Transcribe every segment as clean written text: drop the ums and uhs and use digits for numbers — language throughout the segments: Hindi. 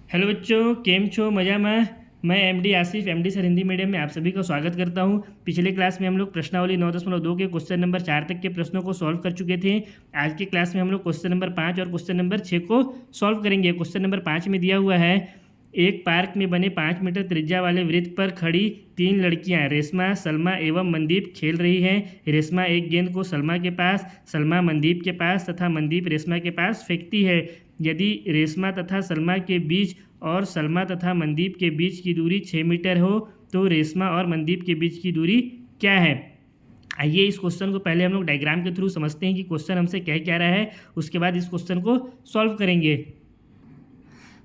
हेलो बच्चों, केम छो मजा में। मैं MD Asif, MD sir Hindi medium में आप सभी का स्वागत करता हूं। पिछले क्लास में हम लोग प्रश्नावली 9.2 के क्वेश्चन नंबर 4 तक के प्रश्नों को सॉल्व कर चुके थे। आज के क्लास में हम लोग क्वेश्चन नंबर 5 और क्वेश्चन नंबर 6 को सॉल्व करेंगे। क्वेश्चन नंबर 5 में दिया हुआ है, एक पार्क में बने 5 मीटर त्रिज्या वाले वृत्त पर खड़ी 3 लड़कियां रेशमा, सलमा एवं मनदीप खेल रही हैं। रेशमा एक गेंद को सलमा के पास, सलमा मनदीप के पास तथा मनदीप रेशमा के पास फेंकती है। यदि रेशमा तथा सलमा के बीच और सलमा तथा मनदीप के बीच की दूरी 6 मीटर हो तो रेशमा और मनदीप के बीच की दूरी क्या है। आइए इस क्वेश्चन को पहले हम लोग डायग्राम के थ्रू समझते हैं कि क्वेश्चन हमसे कह क्या रहा है, उसके बाद इस क्वेश्चन को सॉल्व करेंगे।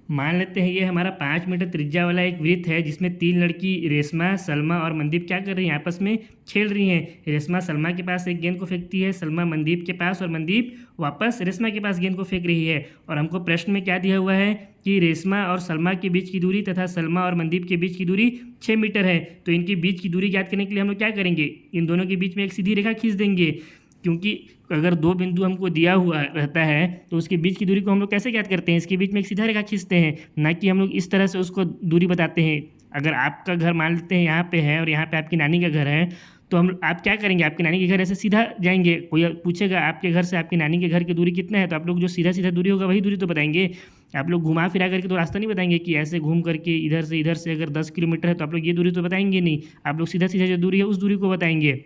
मान लेते हैं ये हमारा 5 मीटर त्रिज्या वाला एक वृत्त है जिसमें 3 लड़की रेशमा, सलमा और मनदीप क्या कर रही हैं, आपस में खेल रही हैं। रेशमा सलमा के पास एक गेंद को फेंकती है, सलमा मनदीप के पास और मनदीप वापस रेशमा के पास गेंद को फेंक रही है। और हमको प्रश्न में क्या दिया हुआ है कि रेशमा और सलमा के बीच की दूरी तथा सलमा और मनदीप के बीच की दूरी 6 मीटर है। तो इनके बीच की दूरी ज्ञात करने के लिए हम लोग क्या करेंगे, इन दोनों के बीच में एक सीधी रेखा खींच देंगे। क्योंकि अगर दो बिंदु हमको दिया हुआ रहता है तो उसके बीच की दूरी को हम लोग कैसे ज्ञात करते हैं, इसके बीच में एक सीधा रेखा खींचते हैं, ना कि हम लोग इस तरह से उसको दूरी बताते हैं। अगर आपका घर मान लेते हैं यहाँ पे है और यहाँ पे आपकी नानी का घर है, तो आप क्या करेंगे, आपकी नानी के घर ऐसे सीधा जाएंगे। कोई पूछेगा आपके घर से आपकी नानी के घर की दूरी कितना है, तो आप लोग जो सीधा सीधा दूरी होगा वही दूरी तो बताएंगे। आप लोग घुमा फिरा करके तो रास्ता नहीं बताएंगे कि ऐसे घूम करके इधर से अगर 10 किलोमीटर है तो आप लोग ये दूरी तो बताएंगे नहीं। आप लोग सीधा सीधा जो दूरी है उस दूरी को बताएंगे।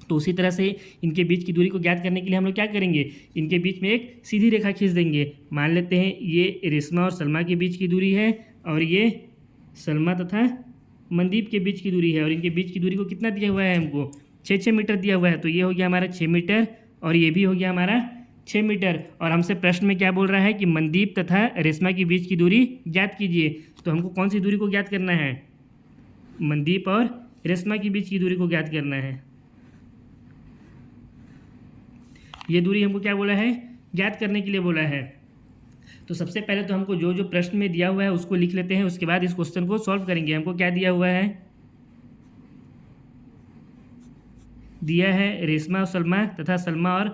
तो उसी तरह से इनके बीच की दूरी को ज्ञात करने के लिए हम लोग क्या करेंगे, इनके बीच में एक सीधी रेखा खींच देंगे। मान लेते हैं ये रेशमा और सलमा के बीच की दूरी है और ये सलमा तथा मनदीप के बीच की दूरी है। और इनके बीच की दूरी को कितना दिया हुआ है, हमको 6 मीटर दिया हुआ है। तो ये हो गया हमारा 6 मीटर और ये भी हो गया हमारा 6 मीटर। और हमसे प्रश्न में क्या बोल रहा है कि मनदीप तथा रेशमा के बीच की दूरी ज्ञात कीजिए। तो हमको कौन सी दूरी को ज्ञात करना है, मनदीप और रेशमा के बीच की दूरी को ज्ञात करना है। ये दूरी हमको क्या बोला है, ज्ञात करने के लिए बोला है। तो सबसे पहले तो हमको जो जो प्रश्न में दिया हुआ है उसको लिख लेते हैं, उसके बाद इस क्वेश्चन को सॉल्व करेंगे। हमको क्या दिया हुआ है, दिया है रेशमा और सलमा तथा सलमा और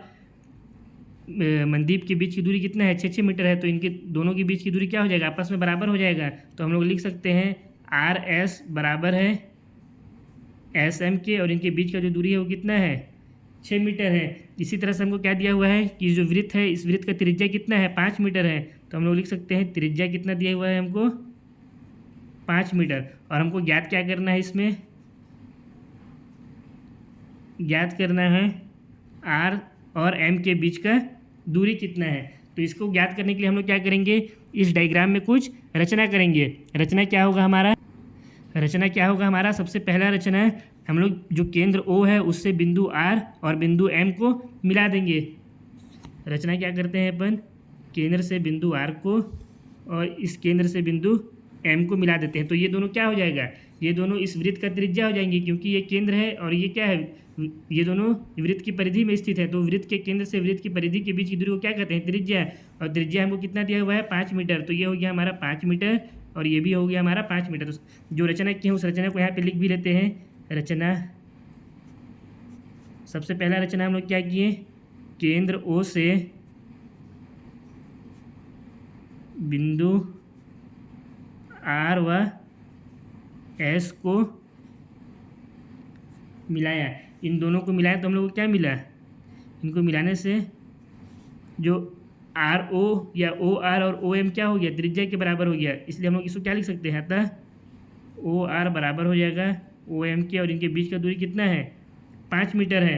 मनदीप के बीच की दूरी कितना है, 6 मीटर है। तो इनके दोनों के बीच की दूरी क्या हो जाएगा, आपस में बराबर हो जाएगा। तो हम लोग लिख सकते हैं आर एस बराबर है एस एम के, और इनके बीच का जो दूरी है वो कितना है, 6 मीटर है। इसी तरह से हमको क्या दिया हुआ है कि जो वृत्त है इस वृत्त का त्रिज्या कितना है, 5 मीटर है। तो हम लोग लिख सकते हैं त्रिज्या कितना दिया हुआ है हमको, 5 मीटर। और हमको ज्ञात क्या करना है, इसमें ज्ञात करना है आर और एम के बीच का दूरी कितना है। तो इसको ज्ञात करने के लिए हम लोग क्या करेंगे, इस डायग्राम में कुछ रचना करेंगे। रचना क्या होगा हमारा, रचना क्या होगा हमारा, सबसे पहला रचना है हम लोग जो केंद्र O है उससे बिंदु R और बिंदु M को मिला देंगे। रचना क्या करते हैं अपन, केंद्र से बिंदु R को और इस केंद्र से बिंदु M को मिला देते हैं। तो ये दोनों क्या हो जाएगा, ये दोनों इस वृत्त का त्रिज्या हो जाएंगे, क्योंकि ये केंद्र है और ये क्या है, ये दोनों वृत्त की परिधि में स्थित है। तो वृत्त के केंद्र से वृत्त की परिधि के बीच की दूरी को क्या कहते हैं, त्रिज्या। और त्रिज्या हमको कितना दिया हुआ है, 5 मीटर। तो ये हो गया हमारा 5 मीटर और ये भी हो गया हमारा 5 मीटर। तो जो रचना की है उस रचना को यहाँ पे लिख भी लेते हैं। रचना, सबसे पहला रचना हम लोग क्या किए, केंद्र O से बिंदु R व S को मिलाया। इन दोनों को मिलाया तो हम लोग को क्या मिला, इनको मिलाने से जो आर ओ या ओ आर और ओ एम क्या हो गया, त्रिज्या के बराबर हो गया। इसलिए हम लोग इसको क्या लिख सकते हैं, अतः ओ आर बराबर हो जाएगा ओ एम के, और इनके बीच का दूरी कितना है, 5 मीटर है।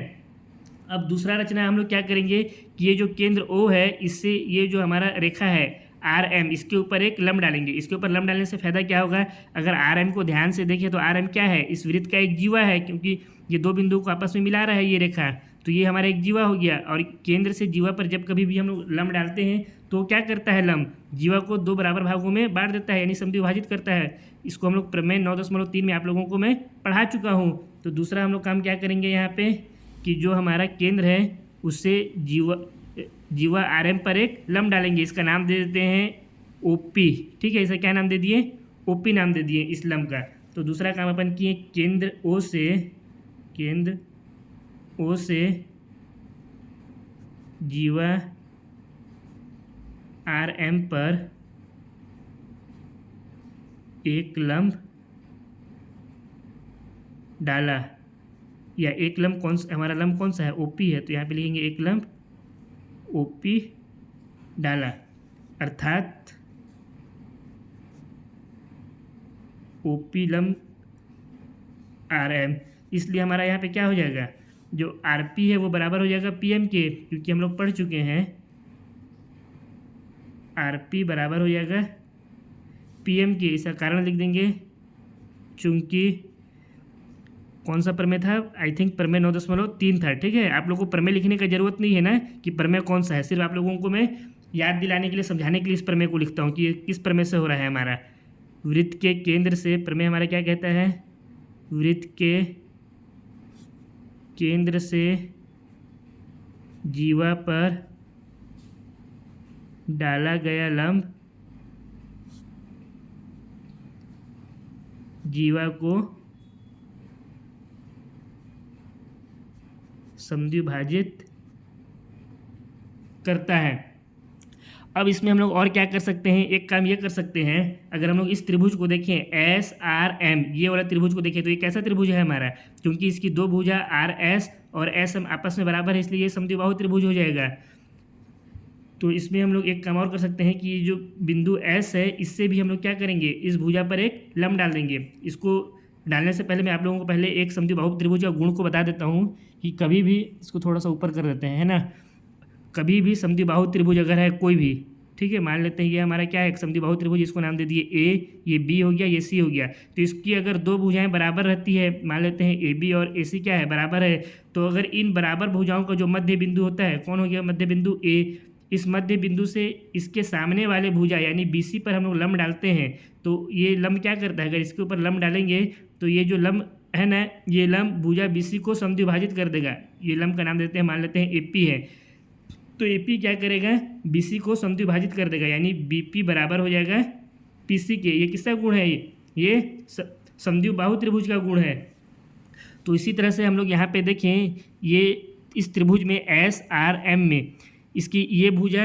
अब दूसरा रचना हम लोग क्या करेंगे कि ये जो केंद्र O है इससे ये जो हमारा रेखा है आर एम, इसके ऊपर एक लंब डालेंगे। इसके ऊपर लंब डालने से फायदा क्या होगा, अगर आर एम को ध्यान से देखें तो आर एम क्या है, इस वृत्त का एक जीवा है, क्योंकि ये दो बिंदुओं को आपस में मिला रहा है ये रेखा। तो ये हमारा एक जीवा हो गया। और केंद्र से जीवा पर जब कभी भी हम लोग लंब डालते हैं तो क्या करता है, लंब जीवा को 2 बराबर भागों में बांट देता है, यानी समद्विभाजित करता है। इसको हम लोग प्रमेय 9.3 में आप लोगों को मैं पढ़ा चुका हूँ। तो दूसरा हम लोग काम क्या करेंगे यहाँ पे कि जो हमारा केंद्र है उससे जीवा आर एम पर एक लंब डालेंगे। इसका नाम दे देते हैं ओपी, ठीक है। इसे क्या नाम दे दिए, ओपी नाम दे दिए इस लंब का। तो दूसरा काम अपन किए, केंद्र O से जीवा आर एम पर एक लंब डाला, या एक लंब कौन सा, हमारा लंब कौन सा है, ओपी है, तो यहाँ पे लिखेंगे एक लंब ओपी डाला, अर्थात ओपी लंब आर एम। इसलिए हमारा यहाँ पे क्या हो जाएगा, जो आर पी है वो बराबर हो जाएगा पी एम के, क्योंकि हम लोग पढ़ चुके हैं आर पी बराबर हो जाएगा पी एम के। इसका कारण लिख देंगे, चूंकि कौन सा प्रमेय था, आई थिंक प्रमेय 9.3 था। ठीक है, आप लोगों को प्रमेय लिखने की जरूरत नहीं है ना कि प्रमेय कौन सा है, सिर्फ आप लोगों को मैं याद दिलाने के लिए, समझाने के लिए इस प्रमेय को लिखता हूँ कि ये किस प्रमेय से हो रहा है हमारा। वृत्त के केंद्र से, प्रमेय हमारा क्या कहता है, वृत्त के केंद्र से जीवा पर डाला गया लंब जीवा को समद्विभाजित करता है। अब इसमें हम लोग और क्या कर सकते हैं, एक काम ये कर सकते हैं, अगर हम लोग इस त्रिभुज को देखें एस आर एम, ये वाला त्रिभुज को देखें तो ये कैसा त्रिभुज है हमारा, क्योंकि इसकी दो भुजा आर एस और एस एम आपस में बराबर है, इसलिए ये समद्विबाहु त्रिभुज हो जाएगा। तो इसमें हम लोग एक काम और कर सकते हैं कि ये जो बिंदु एस है, इससे भी हम लोग क्या करेंगे, इस भुजा पर एक लंब डाल देंगे। इसको डालने से पहले मैं आप लोगों को पहले एक समद्विबाहु त्रिभुज का गुण को बता देता हूँ कि कभी भी, इसको थोड़ा सा ऊपर कर देते हैं, है ना, कभी भी समद्विबाहु त्रिभुज अगर है कोई भी, ठीक है, मान लेते हैं ये हमारा क्या है, एक समद्विबाहु त्रिभुज, इसको नाम दे दिए ए, ये बी हो गया, ये सी हो गया। तो इसकी अगर दो भुजाएं बराबर रहती है, मान लेते हैं ए बी और ए सी क्या है, बराबर है, तो अगर इन बराबर भुजाओं का जो मध्य बिंदु होता है, कौन हो गया मध्य बिंदु ए, इस मध्य बिंदु से इसके सामने वाले भुजा यानी बी सी पर हम लोग लंब डालते हैं, तो ये लंब क्या करता है, अगर इसके ऊपर लंब डालेंगे तो ये जो लंब है ना, ये लंब भुजा बी सी को समद्विभाजित कर देगा। ये लंब का नाम देते हैं, मान लेते हैं ए पी है, तो ए पी क्या करेगा, बी सी को समद्विभाजित कर देगा, यानी बी पी बराबर हो जाएगा पी सी के। ये किसका गुण है, ये समद्विबाहु त्रिभुज का गुण है। तो इसी तरह से हम लोग यहाँ पे देखें, ये इस त्रिभुज में एस आर एम में इसकी ये भुजा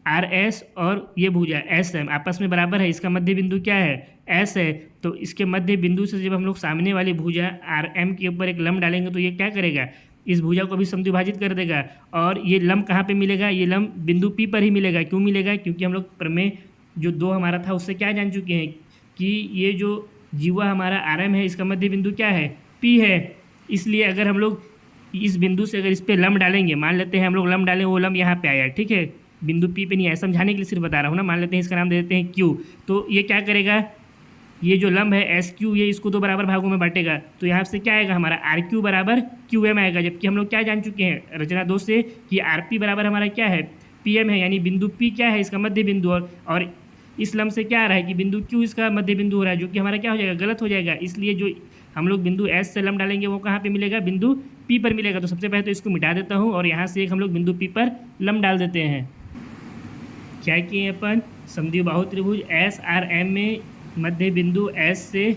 आर एस और ये भुजा एस एम आपस में बराबर है, इसका मध्य बिंदु क्या है, एस है, तो इसके मध्य बिंदु से जब हम लोग सामने वाली भुजा आर एम के ऊपर एक लंब डालेंगे तो ये क्या करेगा, इस भुजा को भी समद्विभाजित कर देगा। और ये लंब कहाँ पे मिलेगा, ये लंब बिंदु पी पर ही मिलेगा। क्यों मिलेगा, क्योंकि हम लोग प्रमेय जो दो हमारा था उससे क्या जान चुके हैं कि ये जो जीवा हमारा आर एम है, इसका मध्य बिंदु क्या है, पी है। इसलिए अगर हम लोग इस बिंदु से अगर इस पर लंब डालेंगे, मान लेते हैं हम लोग लंब डालें, वो लंब यहाँ पे आया, ठीक है, बिंदु पी पे नहीं आया, समझाने के लिए सिर्फ बता रहा हूँ ना, मान लेते हैं इसका नाम दे देते हैं क्यू, तो ये क्या करेगा, ये जो लंब है एस क्यू, ये इसको दो बराबर भागों में बांटेगा, तो यहाँ से क्या आएगा हमारा आर क्यू बराबर क्यू एम आएगा। जबकि हम लोग क्या जान चुके हैं रचना 2 से कि आर पी बराबर हमारा क्या है, पी एम है, यानी बिंदु पी क्या है, इसका मध्य बिंदु, और इस लंब से क्या आ रहा है कि बिंदु क्यू इसका मध्य बिंदु हो रहा है, जो कि हमारा क्या हो जाएगा, गलत हो जाएगा। इसलिए जो हम लोग बिंदु एस से लंब डालेंगे वो कहाँ पे मिलेगा, बिंदु पी पर मिलेगा। तो सबसे पहले तो इसको मिटा देता हूँ और यहाँ से एक हम लोग बिंदु पी पर लंब डाल देते हैं। क्या किए अपन, समद्विबाहु त्रिभुज एस आर एम में मध्य बिंदु एस से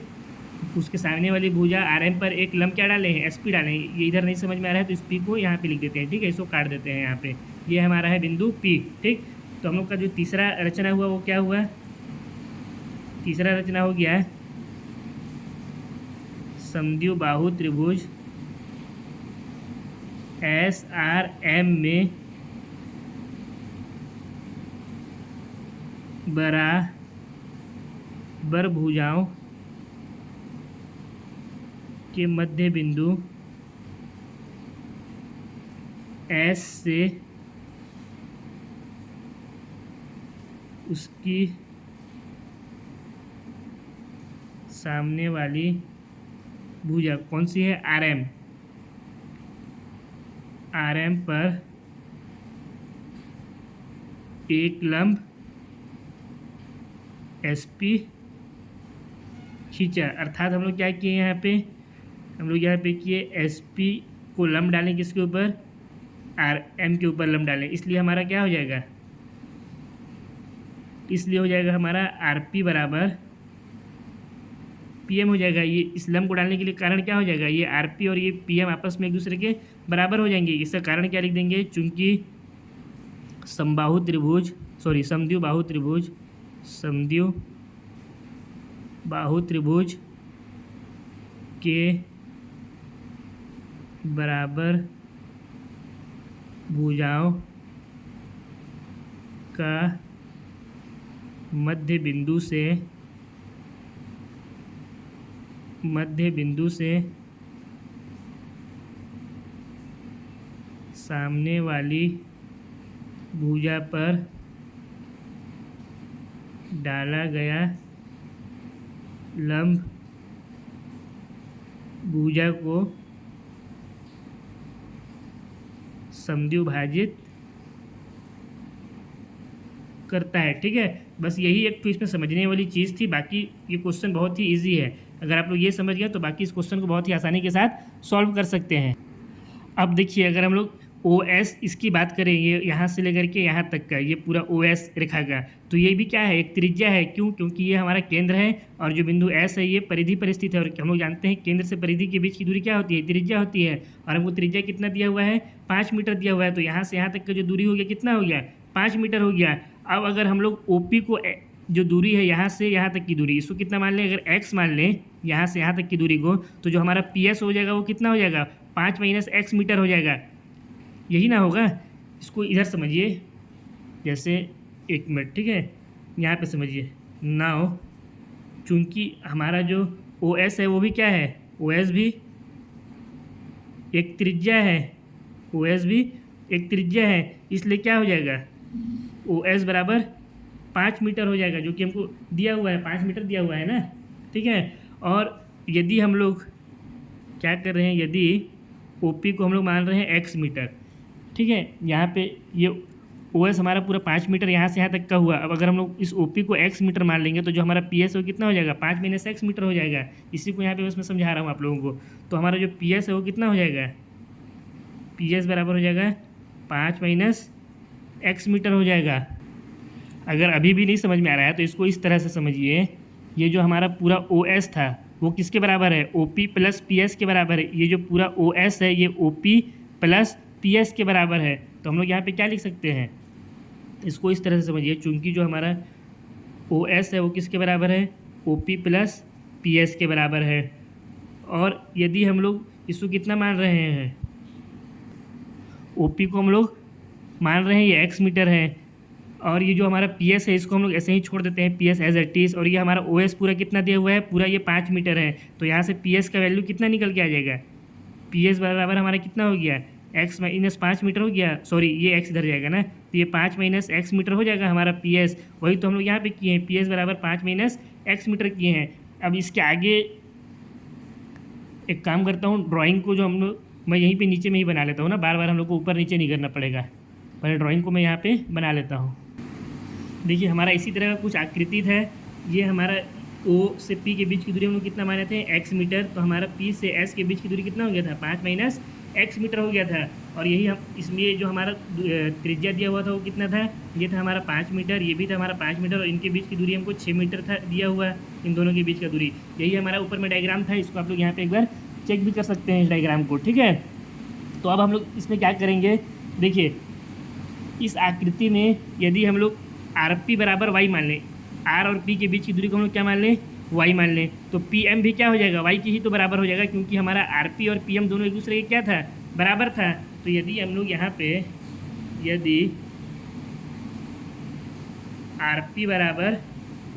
उसके सामने वाली भुजा आर एम पर एक लंब क्या डाले हैं, एस पी डाले हैं। ये इधर नहीं समझ में आ रहा है तो इस पी को यहाँ पे लिख देते हैं, ठीक है, इसको काट देते हैं यहाँ पे, ये हमारा है बिंदु पी, ठीक। तो हम लोग का जो तीसरा रचना हुआ वो क्या हुआ, तीसरा रचना हो गया समद्विबाहु त्रिभुज एस आर एम में बराबर भुजाओं के मध्य बिंदु एस से उसकी सामने वाली भुजा कौन सी है, आर एम, आर एम पर एक लंब एस पी खींचा। अर्थात हम लोग क्या किए यहाँ पे, हम लोग यहाँ पे किए एस पी को लंब डालें किसके ऊपर, आर एम के ऊपर लंब डालें, इसलिए हमारा क्या हो जाएगा, इसलिए हो जाएगा हमारा आर पी बराबर पी एम हो जाएगा। ये इस लंब को डालने के लिए कारण क्या हो जाएगा, ये आर पी और ये पी एम आपस में एक दूसरे के बराबर हो जाएंगे। इसका कारण क्या लिख देंगे, चूंकि समद्विबाहु त्रिभुज बाहु त्रिभुज के बराबर भुजाओं का मध्य बिंदु से सामने वाली भुजा पर डाला गया लंब भुजा को समद्विभाजित करता है। ठीक है, बस यही एक तो इसमें समझने वाली चीज़ थी। बाकी ये क्वेश्चन बहुत ही इजी है। अगर आप लोग ये समझ गए तो बाकी इस क्वेश्चन को बहुत ही आसानी के साथ सॉल्व कर सकते हैं। अब देखिए, अगर हम लोग OS इसकी बात करें, ये यहाँ से लेकर के यहाँ तक का ये पूरा OS रेखा का, तो ये भी क्या है, एक त्रिज्या है। क्यों? क्योंकि ये हमारा केंद्र है और जो बिंदु S है ये परिधि पर स्थित है। और हम लोग जानते हैं केंद्र से परिधि के बीच की दूरी क्या होती है, त्रिज्या होती है। और हमको त्रिज्या कितना दिया हुआ है, 5 मीटर दिया हुआ है। तो यहाँ से यहाँ तक का जो दूरी हो गया कितना हो गया, 5 मीटर हो गया। अब अगर हम लोग OP को जो दूरी है यहाँ से यहाँ तक की दूरी, इसको कितना मान लें, अगर x मान लें यहाँ से यहाँ तक की दूरी को, तो जो हमारा PS हो जाएगा वो कितना हो जाएगा, 5 - x मीटर हो जाएगा। यही ना होगा। इसको इधर समझिए, जैसे 1 मिनट, ठीक है, यहाँ पे समझिए। नाउ चूँकि हमारा जो OS है वो भी क्या है, OS भी एक त्रिज्या है, OS भी एक त्रिज्या है। इसलिए क्या हो जाएगा, OS बराबर 5 मीटर हो जाएगा, जो कि हमको दिया हुआ है, 5 मीटर दिया हुआ है ना। ठीक है, और यदि हम लोग क्या कर रहे हैं, यदि OP को हम लोग मान रहे हैं x मीटर, ठीक है, यहाँ पे ये OS हमारा पूरा 5 मीटर यहाँ से यहाँ तक का हुआ। अब अगर हम लोग इस OP को x मीटर मान लेंगे तो जो हमारा PS है वो कितना हो जाएगा, 5 - x मीटर हो जाएगा। इसी को यहाँ पे बस मैं समझा रहा हूँ आप लोगों को। तो हमारा जो PS है वो कितना हो जाएगा, PS बराबर हो जाएगा 5 - x मीटर हो जाएगा। अगर अभी भी नहीं समझ में आ रहा है तो इसको इस तरह से समझिए, ये जो हमारा पूरा OS था वो किसके बराबर है, OP प्लस PS के बराबर है। ये जो पूरा OS है ये OP प्लस PS के बराबर है। तो हम लोग यहाँ पे क्या लिख सकते हैं, इसको इस तरह से समझिए, चूँकि जो हमारा OS है वो किसके बराबर है, OP प्लस PS के बराबर है। और यदि हम लोग इसको कितना मान रहे हैं, OP को हम लोग मान रहे हैं ये x मीटर है, और ये जो हमारा PS है इसको हम लोग ऐसे ही छोड़ देते हैं, PS एज इट इज़। और ये हमारा OS पूरा कितना दिया हुआ है, पूरा ये 5 मीटर है। तो यहाँ से PS का वैल्यू कितना निकल के आ जाएगा, PS बराबर हमारा कितना हो गया, x - 5 मीटर हो गया। सॉरी, ये x इधर जाएगा ना, तो ये 5 - x मीटर हो जाएगा हमारा PS। वही तो हम लोग यहाँ पे किए हैं, PS बराबर 5 - x मीटर किए हैं। अब इसके आगे एक काम करता हूँ, ड्राइंग को जो हम लोग मैं यहीं पे नीचे में ही बना लेता हूँ ना, बार बार हम लोग को ऊपर नीचे नहीं करना पड़ेगा। पहले ड्राइंग को मैं यहाँ पे बना लेता हूँ। देखिए, हमारा इसी तरह का कुछ आकृति है। ये हमारा O से P के बीच की दूरी हम लोग कितना माने थे, x मीटर। तो हमारा P से S के बीच की दूरी कितना हो गया था, 5 - x मीटर हो गया था। और यही हम इसमें जो हमारा त्रिज्या दिया हुआ था वो कितना था, ये था हमारा 5 मीटर, ये भी था हमारा 5 मीटर, और इनके बीच की दूरी हमको 6 मीटर था दिया हुआ, इन दोनों के बीच का दूरी। यही हमारा ऊपर में डायग्राम था। इसको आप लोग यहाँ पे एक बार चेक भी कर सकते हैं इस डायग्राम को। ठीक है, तो अब हम लोग इसमें क्या करेंगे, देखिए इस आकृति में यदि हम लोग RP बराबर y मान लें, R और P के बीच की दूरी को हम लोग क्या मान लें, y मान लें, तो PM भी क्या हो जाएगा, y की ही तो बराबर हो जाएगा, क्योंकि हमारा RP और PM दोनों एक दूसरे के क्या था, बराबर था। तो यदि हम लोग यहाँ पे यदि RP बराबर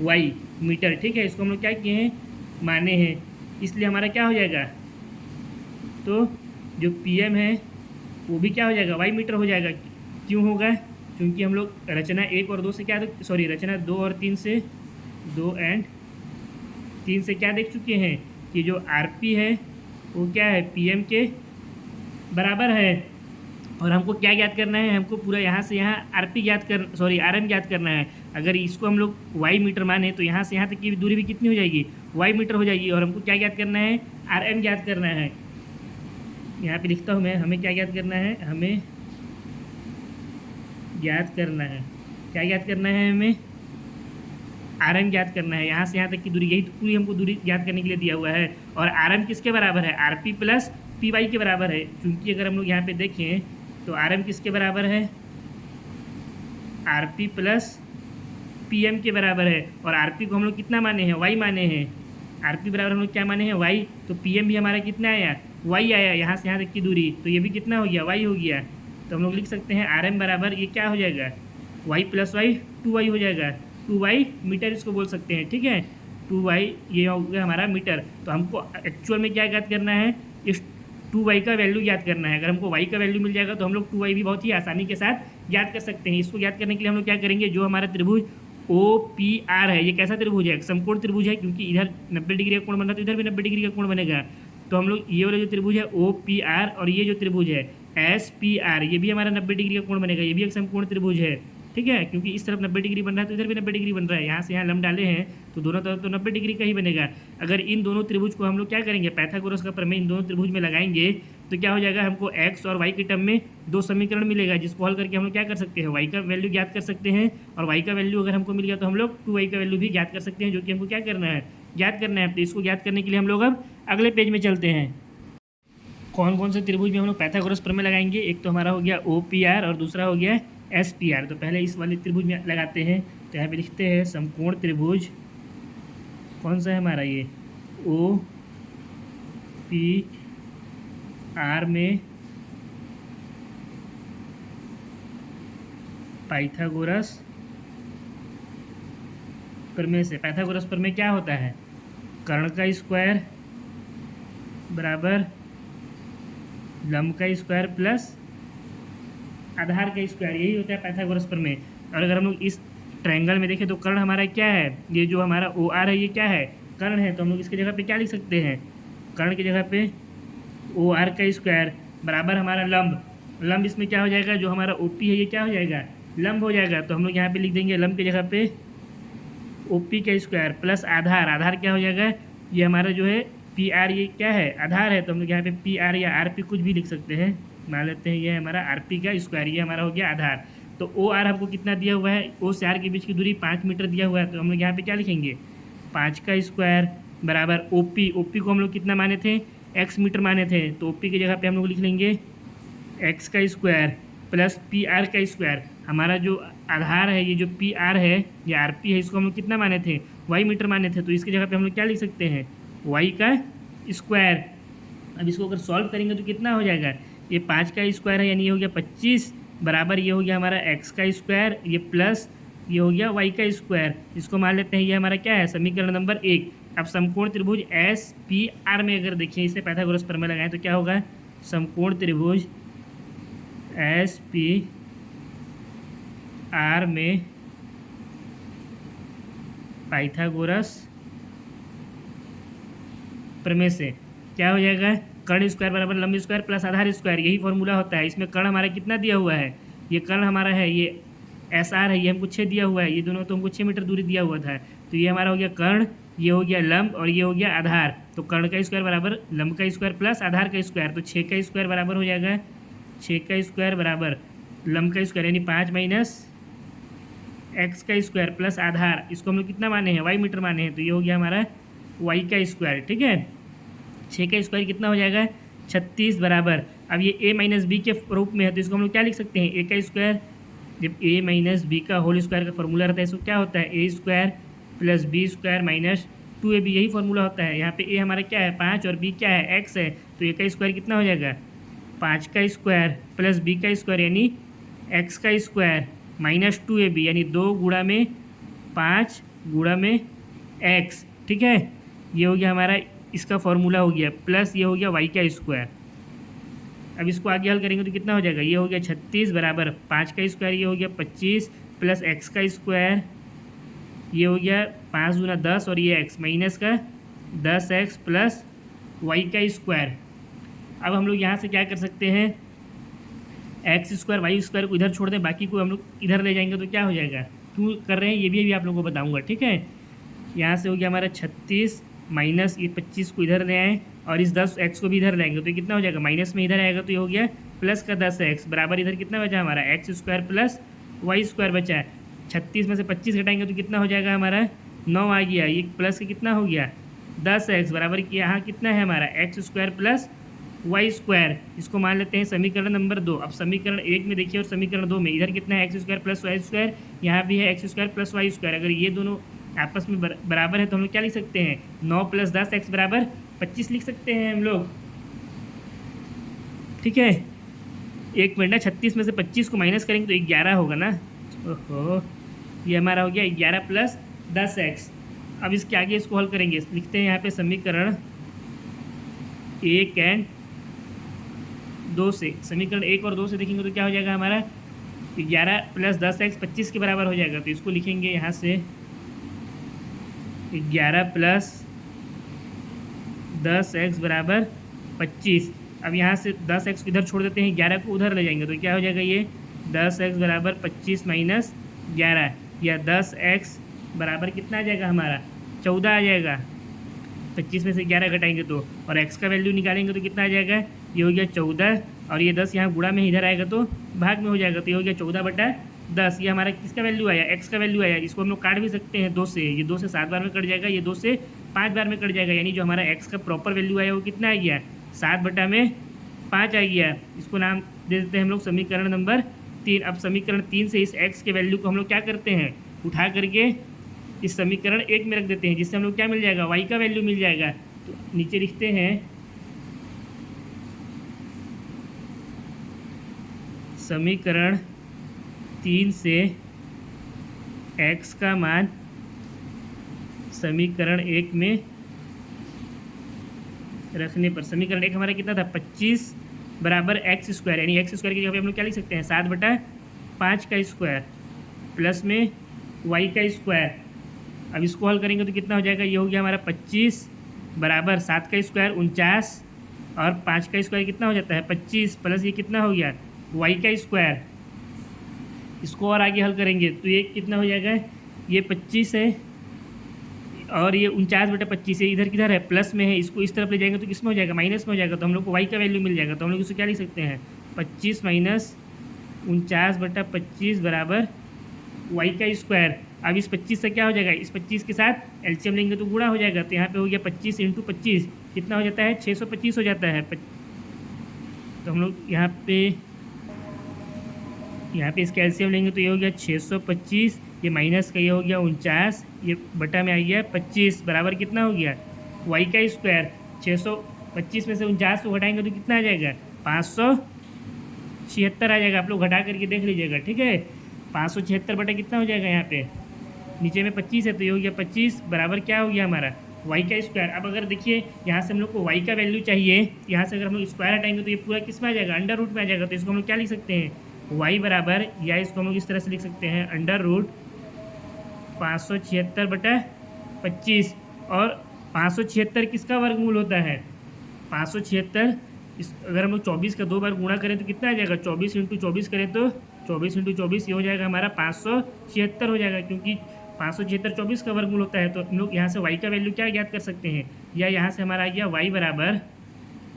y मीटर, ठीक है, इसको हम लोग क्या किए हैं, माने हैं, इसलिए हमारा क्या हो जाएगा, तो जो PM है वो भी क्या हो जाएगा, y मीटर हो जाएगा। क्यों होगा, क्योंकि हम लोग रचना 1 और 2 से क्या, सॉरी रचना 2 और 3 से 2 एंड 3 से क्या देख चुके हैं कि जो RP है वो क्या है, PM के बराबर है। और हमको क्या ज्ञात करना है, हमको पूरा यहाँ से यहाँ RM ज्ञात करना है। अगर इसको हम लोग y मीटर माने तो यहाँ से यहाँ तक की दूरी भी कितनी हो जाएगी, y मीटर हो जाएगी। और हमको क्या ज्ञात करना है, RM ज्ञात करना है। यहाँ पे लिखता हूँ मैं, हमें क्या ज्ञात करना है, हमें ज्ञात करना है, क्या ज्ञात करना है, हमें RM ज्ञात करना है। यहाँ से यहाँ तक की दूरी, यही तो पूरी हमको दूरी ज्ञात करने के लिए दिया हुआ है। और RM किसके बराबर है, RP प्लस PY के बराबर है। क्योंकि अगर हम लोग यहाँ पे देखें तो RM किसके बराबर है, RP प्लस PM के बराबर है और RP को हम लोग कितना माने हैं, y माने हैं। RP बराबर हम लोग क्या माने हैं, y। तो PM भी हमारा कितना आया, y आया, यहाँ से यहाँ तक की दूरी, तो ये भी कितना हो गया, y हो गया। तो हम लोग लिख सकते हैं RM बराबर ये क्या हो जाएगा, y प्लस वाई 2y हो जाएगा। 2y मीटर इसको बोल सकते हैं, ठीक है। 2y ये हो गया हमारा मीटर। तो हमको एक्चुअल में क्या ज्ञात करना है, इस 2y का वैल्यू ज्ञात करना है। अगर हमको y का वैल्यू मिल जाएगा तो हम लोग 2y भी बहुत ही आसानी के साथ ज्ञात कर सकते हैं। इसको ज्ञात करने के लिए हम लोग क्या करेंगे, जो हमारा त्रिभुज OPR है, ये कैसा त्रिभुज है, समकोण त्रिभुज है, क्योंकि इधर 90 डिग्री का कोण बन रहा है तो इधर भी 90 डिग्री का कोण बनेगा। तो हम लोग ये वाला जो त्रिभुज है OPR और ये जो त्रिभुज है SPR, ये भी हमारा 90 डिग्री का कोण बनेगा, ये भी एक समकोण त्रिभुज है, ठीक है। क्योंकि इस तरफ 90 डिग्री बन रहा है तो इधर भी 90 डिग्री बन रहा है, यहाँ से यहाँ लंब डाले हैं तो दोनों तरफ तो 90 डिग्री का ही बनेगा। अगर इन दोनों त्रिभुज को हम लोग क्या करेंगे, पाइथागोरस का प्रमेय इन दोनों त्रिभुज में लगाएंगे तो क्या हो जाएगा, हमको x और y के टर्म में दो समीकरण मिलेगा, जिसको हल करके हम लोग क्या कर सकते हैं, y का वैल्यू ज्ञात कर सकते हैं। और y का वैल्यू अगर हमको मिल गया तो हम लोग 2y का वैल्यू भी ज्ञात कर सकते हैं, जो कि हमको क्या करना है, ज्ञात करना है। तो इसको ज्ञात करने के लिए हम लोग अब अगले पेज में चलते हैं। कौन कौन से त्रिभुज में हम लोग पाइथागोरस प्रमेय लगाएंगे, एक तो हमारा हो गया OPR और दूसरा हो गया SPR। तो पहले इस वाले त्रिभुज में लगाते हैं। तो यहाँ पे लिखते हैं समकोण त्रिभुज, कौन सा है हमारा ये OPR में पाइथागोरस प्रमेय से। पाइथागोरस प्रमेय क्या होता है, कर्ण का स्क्वायर बराबर लंब का स्क्वायर प्लस आधार का स्क्वायर, यही होता है पाइथागोरस प्रमेय। और अगर हम लोग इस ट्रायंगल में देखें तो कर्ण हमारा क्या है, ये जो हमारा OR है ये क्या है, कर्ण है। तो हम लोग इसके जगह पे क्या लिख सकते हैं, कर्ण की जगह पे OR का स्क्वायर बराबर हमारा लंब, लंब इसमें क्या हो जाएगा, जो हमारा OP है ये क्या हो जाएगा, लंब हो जाएगा। तो हम लोग यहाँ पे लिख देंगे लंब की जगह पे OP का स्क्वायर प्लस आधार, आधार क्या हो जाएगा, ये हमारा जो है PR ये क्या है, आधार है। तो हम लोग यहाँ पे PR या RP कुछ भी लिख सकते हैं, मान लेते हैं ये हमारा RP का स्क्वायर, ये हमारा हो गया आधार। तो OR हमको कितना दिया हुआ है, O से R के बीच की दूरी 5 मीटर दिया हुआ है। तो हम लोग यहाँ पे क्या लिखेंगे, 5 का स्क्वायर बराबर OP को हम लोग कितना माने थे, x मीटर माने थे। तो OP की जगह पे हम लोग लिख लेंगे x का स्क्वायर प्लस PR का स्क्वायर। हमारा जो आधार है, ये जो PR है, ये RP है, इसको हम लोग कितना माने थे, y मीटर माने थे। तो इसकी जगह पे हम लोग क्या लिख सकते हैं, y का स्क्वायर। अब इसको अगर सॉल्व करेंगे तो कितना हो जाएगा, ये 5 का स्क्वायर है यानी ये हो गया 25 बराबर ये हो गया हमारा x का स्क्वायर, ये प्लस ये हो गया y का स्क्वायर। इसको मान लेते हैं ये हमारा क्या है, समीकरण नंबर 1। अब समकोण त्रिभुज SPR में अगर देखिए इसे पाइथागोरस प्रमेय लगाएं तो क्या होगा, समकोण त्रिभुज SPR में पाइथागोरस प्रमेय से क्या हो जाएगा, कर्ण स्क्वायर बराबर लंब स्क्वायर प्लस आधार स्क्वायर, यही फॉर्मूला होता है। इसमें कर्ण हमारा कितना दिया हुआ है, ये कर्ण हमारा है, ये SR है, ये हमको 6 दिया हुआ है, ये दोनों तो हमको 6 मीटर दूरी दिया हुआ था। तो ये हमारा हो गया कर्ण, ये हो गया लंब और ये हो गया आधार। तो कर्ण का स्क्वायर बराबर लंब का स्क्वायर प्लस आधार का स्क्वायर, तो 6 का स्क्वायर बराबर हो जाएगा 6 का स्क्वायर बराबर लंब का स्क्वायर यानी 5 माइनस x का स्क्वायर प्लस आधार, इसको हम लोग कितना माने हैं, y मीटर माने हैं। तो ये हो गया हमारा y का स्क्वायर, ठीक है। 6 का स्क्वायर कितना हो जाएगा, 36 बराबर, अब ये a माइनस बी के रूप में है तो इसको हम लोग क्या लिख सकते हैं, a का स्क्वायर। जब a माइनस बी का होल स्क्वायर का फॉर्मूला रहता है, इसको क्या होता है, a square plus B square minus 2ab, यही फॉर्मूला होता है। यहाँ पे a हमारा क्या है 5 और b क्या है x है, तो a का स्क्वायर कितना हो जाएगा, 5 का स्क्वायर प्लस b का स्क्वायर यानी x का स्क्वायर माइनस 2ab यानी 2 गुणा में 5 गुणा में x, ठीक है। ये हो गया हमारा इसका फॉर्मूला हो गया, प्लस ये हो गया y का स्क्वायर। अब इसको आगे हल करेंगे तो कितना हो जाएगा, ये हो गया 36 बराबर 5 का स्क्वायर, ये हो गया 25 प्लस x का स्क्वायर, ये हो गया 5 गुना 10 और ये x माइनस का 10x प्लस y का स्क्वायर। अब हम लोग यहाँ से क्या कर सकते हैं, एक्स स्क्वायर वाई स्क्वायर को इधर छोड़ दें, बाकी को हम लोग इधर ले जाएंगे तो क्या हो जाएगा, क्यों कर रहे हैं ये भी आप लोगों को बताऊंगा, ठीक है। यहाँ से हो गया हमारा 36 माइनस ये 25 को इधर ले आए और इस 10x को भी इधर लाएंगे तो कितना हो जाएगा, माइनस में इधर आएगा तो ये हो गया प्लस का 10x बराबर इधर कितना बचा हमारा X square plus Y square बचा है। 36 में से 25 घटाएंगे तो कितना हो जाएगा हमारा 9 आ गया, ये प्लस का कितना हो गया 10x बराबर यहाँ कितना है हमारा X square plus Y square, इसको मान लेते हैं समीकरण नंबर 2। अब समीकरण 1 में देखिए और समीकरण 2 में इधर कितना है X square plus Y square, यहाँ भी है X square plus Y square. अगर ये दोनों आपस में बराबर है तो हम लोग क्या लिख सकते हैं, 9 + 10 एक्स बराबर 25 लिख सकते हैं हम लोग। ठीक है, 1 मिनट ना, 36 में से 25 को माइनस करेंगे तो 11 होगा ना। ओहो, ये हमारा हो गया 11 + 10 एक्स। अब इसके आगे इसको हल करेंगे, लिखते हैं यहाँ पे समीकरण 1 और 2 से। समीकरण 1 और 2 से देखेंगे तो क्या हो जाएगा हमारा, 11 + 10 एक्स 25 के बराबर हो जाएगा। तो इसको लिखेंगे यहाँ से 11 + 10 एक्स बराबर 25। अब यहाँ से 10 एक्स इधर छोड़ देते हैं, 11 को उधर ले जाएंगे तो क्या हो जाएगा, ये 10 एक्स बराबर 25 माइनस 11, या 10 एक्स बराबर कितना आ जाएगा हमारा, 14 आ जाएगा। 25 में से 11 घटाएंगे तो, और x का वैल्यू निकालेंगे तो कितना आ जाएगा, ये हो गया 14, और ये 10 यहाँ गुणा में इधर आएगा तो भाग में हो जाएगा, तो ये हो गया 14/10। ये हमारा किसका वैल्यू आया, x का वैल्यू आया। इसको हम लोग काट भी सकते हैं 2 से, ये 2 से 7 बार में कट जाएगा, ये 2 से 5 बार में कट जाएगा, यानी जो हमारा x का प्रॉपर वैल्यू आया वो कितना आ गया, 7/5 आ गया। इसको नाम दे देते हैं हम लोग समीकरण नंबर 3। अब समीकरण 3 से इस x के वैल्यू को हम लोग क्या करते हैं, उठा करके इस समीकरण 1 में रख देते हैं, जिससे हम लोग क्या मिल जाएगा, y का वैल्यू मिल जाएगा। तो नीचे लिखते हैं समीकरण 3 से x का मान समीकरण 1 में रखने पर, समीकरण 1 हमारा कितना था, 25 बराबर एक्स स्क्वायर, यानी एक्स स्क्वायर की जगह पे हम लोग क्या लिख सकते हैं, 7/5 का स्क्वायर प्लस में y का स्क्वायर। अब इसको हल करेंगे तो कितना हो जाएगा, ये हो गया हमारा 25 बराबर 7 का स्क्वायर 49, और 5 का स्क्वायर कितना हो जाता है 25, प्लस ये कितना हो गया y का स्क्वायर। इसको और आगे हल करेंगे तो ये कितना हो जाएगा, ये 25 है और ये 49/25 है, इधर किधर है, प्लस में है, इसको इस तरफ ले जाएंगे तो किस में हो जाएगा, माइनस में हो जाएगा। तो हम लोग को y का वैल्यू मिल जाएगा, तो हम लोग इसको क्या लिख सकते हैं, 25 माइनस 49/25 बराबर y का स्क्वायर। अब इस 25 से क्या हो जाएगा, इस 25 के साथ एलसीएम लेंगे तो गुणा हो जाएगा, तो यहाँ पे हो गया 25 × 25 कितना हो जाता है, 625 हो जाता है। तो हम लोग यहाँ पे इसका एलसीएम लेंगे तो ये हो गया 625, ये माइनस का ये हो गया 49, ये बटा में आ गया 25 बराबर कितना हो गया, y का स्क्वायर। 625 में से 49 को घटाएंगे तो कितना आ जाएगा, 576 आ जाएगा। आप लोग घटा करके देख लीजिएगा, ठीक है। 576 बटा कितना हो जाएगा, यहाँ पे नीचे में 25 है तो ये हो गया 25 बराबर क्या हो गया हमारा, y का स्क्वायर। अब अगर देखिए यहाँ से हम लोग को y का वैल्यू चाहिए, यहाँ से अगर हम लोग स्क्वायर हटाएंगे तो ये पूरा किस में आ जाएगा, अंडर रूट में आ जाएगा। तो इसको हम लोग क्या लिख सकते हैं, y बराबर, या इसको हम लोग इस तरह से लिख सकते हैं, अंडर रूट 576/25। और 576 किसका वर्गमूल होता है, 576 अगर हम लोग 24 का 2 बार गुणा करें तो कितना आ जाएगा, 24 × 24 करें तो 24 × 24 ये हो जाएगा हमारा 576 हो जाएगा, क्योंकि 576 24 का वर्गमूल होता है। तो हम लोग यहाँ से y का वैल्यू क्या ज्ञात कर सकते हैं, या यहाँ से हमारा आ गया y बराबर